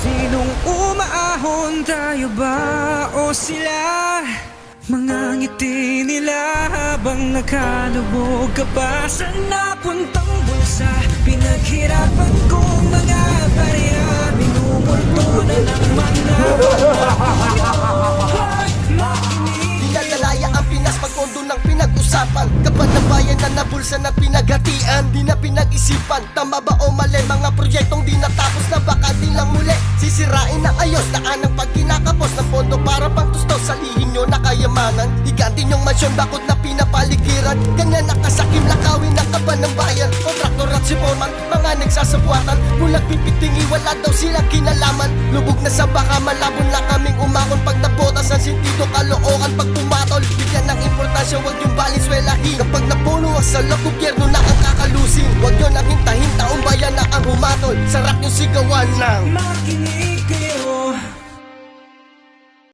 Sinong umaahon, tayo ba o sila? Mga ngiti nila habang nakalubog ka pa sa napuntang bulsa. Pinaghirapan kong mga barya, minumulto na ng mga Dinadalaya ang Pinas pagkondo ng pinag-usapan. Kapag ng bayan na nabulsa na pinaghatian, di na pinag-isipan. Tama ba o mali, mga proyektong di natapos na baka di lang muli sisirain ng ayos, daan ng pagkinakapos ng pondo para pang tustos. Salihin nyo na kayamanan, higanti nyong mansyon bakod na pinapaligiran. Ganyan nakasakim lakawin ng kaban ng bayan. Kontraktor at sipoman, mga nagsasabuatan, bulag pipitingi, wala daw silang kinalaman. Lubog na sa baka malabon na kaming umakon. Pag nabotas ang sentido, kalookan pag pumatol. Bigyan ng importansya, huwag yung balinswelahin. Kapag napuno ang salok, gobyerno na ang kakalusin. Huwag nyo nang hintahin, taong bayan na ang humatol. Sarap yung sigawan ng